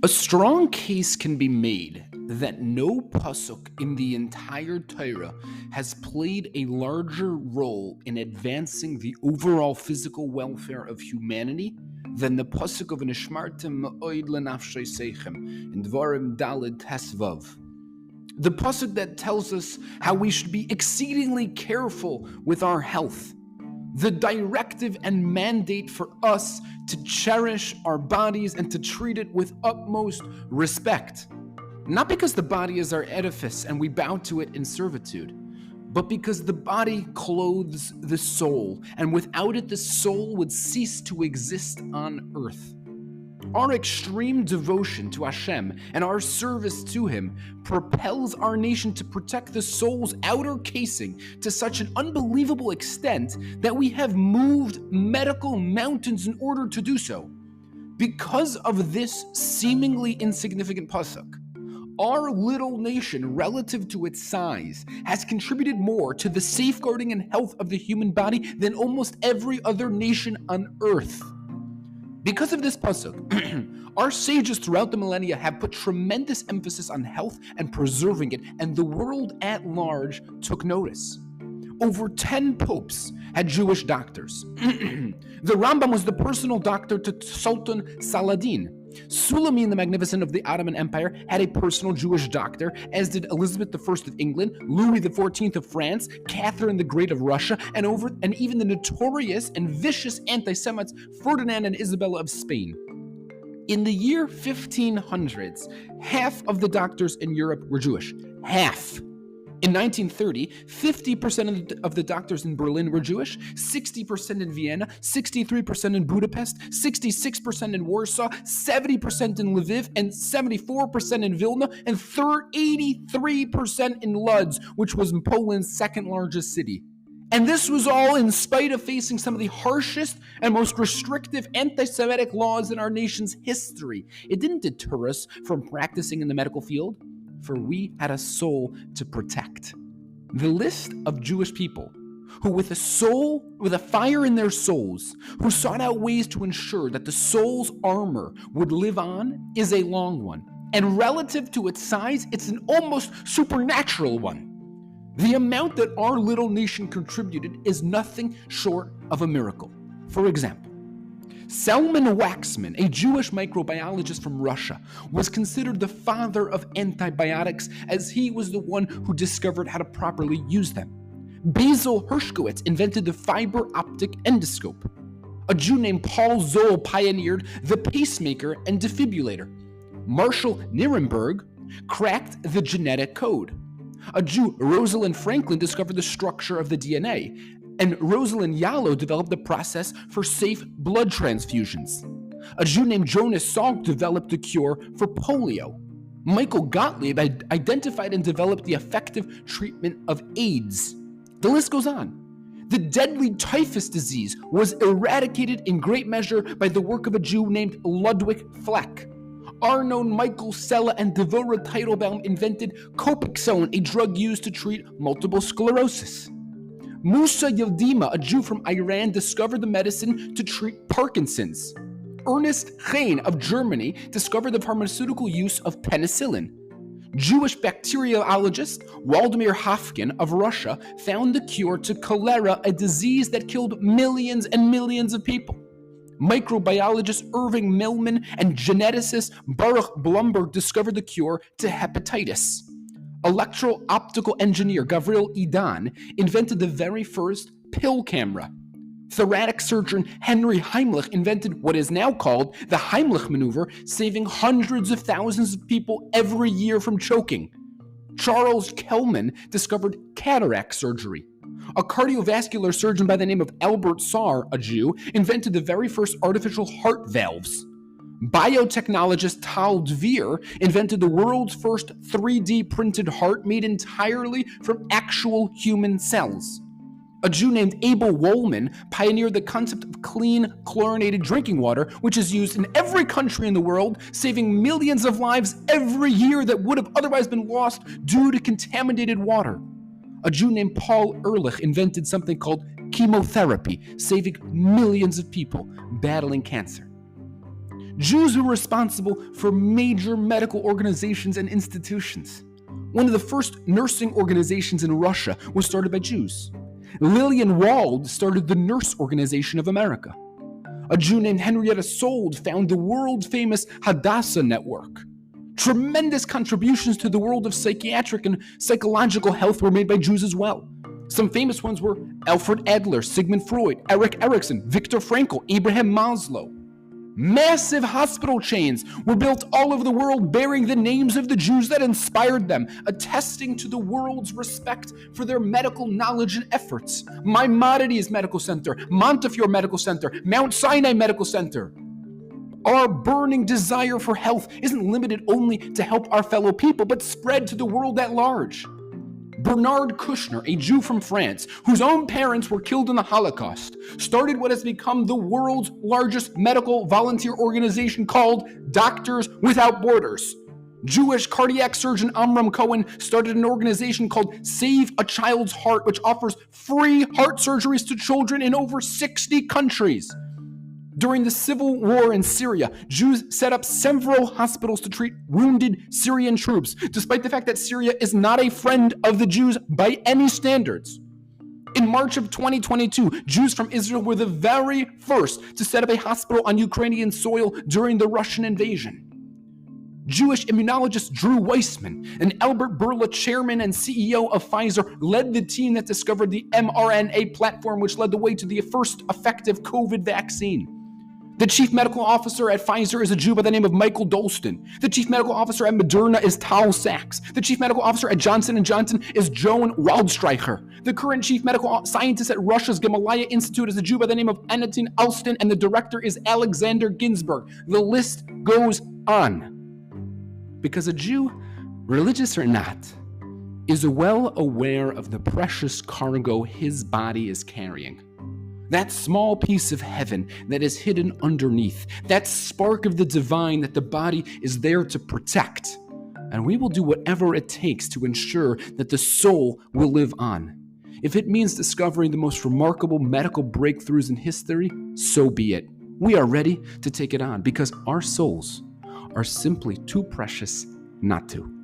A strong case can be made that no pasuk in the entire Torah has played a larger role in advancing the overall physical welfare of humanity than the pasuk of Nishmartem Ma'od Lenafshei Seichem in Dvarim Daled Tesvav. The pasuk that tells us how we should be exceedingly careful with our health. The directive and mandate for us to cherish our bodies and to treat it with utmost respect. Not because the body is our edifice and we bow to it in servitude, but because the body clothes the soul, and without it the soul would cease to exist on earth. Our extreme devotion to Hashem and our service to Him propels our nation to protect the soul's outer casing to such an unbelievable extent that we have moved medical mountains in order to do so. Because of this seemingly insignificant pasuk, our little nation, relative to its size, has contributed more to the safeguarding and health of the human body than almost every other nation on earth. Because of this pasuk, our sages throughout the millennia have put tremendous emphasis on health and preserving it, and the world at large took notice. Over 10 popes had Jewish doctors. The Rambam was the personal doctor to Sultan Saladin. Suleiman the Magnificent of the Ottoman Empire had a personal Jewish doctor, as did Elizabeth I of England, Louis XIV of France, Catherine the Great of Russia, and even the notorious and vicious anti-Semites Ferdinand and Isabella of Spain. In the year 1500s, half of the doctors in Europe were Jewish. Half. In 1930, 50% of the doctors in Berlin were Jewish, 60% in Vienna, 63% in Budapest, 66% in Warsaw, 70% in Lviv, and 74% in Vilna, and 83% in Lodz, which was Poland's second largest city. And this was all in spite of facing some of the harshest and most restrictive anti-Semitic laws in our nation's history. It didn't deter us from practicing in the medical field, for we had a soul to protect. The list of Jewish people who, with a fire in their souls, who sought out ways to ensure that the soul's armor would live on, is a long one. And relative to its size, it's an almost supernatural one. The amount that our little nation contributed is nothing short of a miracle. For example, Salman Waxman, a Jewish microbiologist from Russia, was considered the father of antibiotics, as he was the one who discovered how to properly use them. Basil Hershkowitz invented the fiber optic endoscope. A Jew named Paul Zoll pioneered the pacemaker and defibrillator. Marshall Nirenberg cracked the genetic code. A Jew, Rosalind Franklin, discovered the structure of the DNA, and Rosalind Yallo developed the process for safe blood transfusions. A Jew named Jonas Salk developed a cure for polio. Michael Gottlieb identified and developed the effective treatment of AIDS. The list goes on. The deadly typhus disease was eradicated in great measure by the work of a Jew named Ludwig Fleck. Arnon Michael Sella and Devorah Teitelbaum invented Copaxone, a drug used to treat multiple sclerosis. Musa Yildima, a Jew from Iran, discovered the medicine to treat Parkinson's. Ernest Hain of Germany discovered the pharmaceutical use of penicillin. Jewish bacteriologist Waldemar Hafkin of Russia found the cure to cholera, a disease that killed millions and millions of people. Microbiologist Irving Millman and geneticist Baruch Blumberg discovered the cure to hepatitis. Electro-optical engineer Gavril Idan invented the very first pill camera. Thoracic surgeon Henry Heimlich invented what is now called the Heimlich maneuver, saving hundreds of thousands of people every year from choking. Charles Kellman discovered cataract surgery. A cardiovascular surgeon by the name of Albert Saar, a Jew, invented the very first artificial heart valves. Biotechnologist Tal Dvir invented the world's first 3D printed heart made entirely from actual human cells. A Jew named Abel Wollman pioneered the concept of clean, chlorinated drinking water, which is used in every country in the world, saving millions of lives every year that would have otherwise been lost due to contaminated water. A Jew named Paul Ehrlich invented something called chemotherapy, saving millions of people battling cancer. Jews were responsible for major medical organizations and institutions. One of the first nursing organizations in Russia was started by Jews. Lillian Wald started the Nurse Organization of America. A Jew named Henrietta Sold founded the world-famous Hadassah Network. Tremendous contributions to the world of psychiatric and psychological health were made by Jews as well. Some famous ones were Alfred Adler, Sigmund Freud, Erik Erikson, Viktor Frankl, Abraham Maslow. Massive hospital chains were built all over the world bearing the names of the Jews that inspired them, attesting to the world's respect for their medical knowledge and efforts. Maimonides Medical Center, Montefiore Medical Center, Mount Sinai Medical Center. Our burning desire for health isn't limited only to help our fellow people, but spread to the world at large. Bernard Kouchner, a Jew from France, whose own parents were killed in the Holocaust, started what has become the world's largest medical volunteer organization called Doctors Without Borders. Jewish cardiac surgeon Amram Cohen started an organization called Save a Child's Heart, which offers free heart surgeries to children in over 60 countries. During the civil war in Syria, Jews set up several hospitals to treat wounded Syrian troops, despite the fact that Syria is not a friend of the Jews by any standards. In March of 2022, Jews from Israel were the very first to set up a hospital on Ukrainian soil during the Russian invasion. Jewish immunologist Drew Weissman and Albert Bourla, chairman and CEO of Pfizer, led the team that discovered the mRNA platform, which led the way to the first effective COVID vaccine. The chief medical officer at Pfizer is a Jew by the name of Michael Dolston. The chief medical officer at Moderna is Tal Sachs. The chief medical officer at Johnson & Johnson is Joan Waldstreicher. The current chief medical scientist at Russia's Gamaleya Institute is a Jew by the name of Anatol Alston, and the director is Alexander Ginsburg. The list goes on. Because a Jew, religious or not, is well aware of the precious cargo his body is carrying. That small piece of heaven that is hidden underneath, that spark of the divine that the body is there to protect. And we will do whatever it takes to ensure that the soul will live on. If it means discovering the most remarkable medical breakthroughs in history, so be it. We are ready to take it on because our souls are simply too precious not to.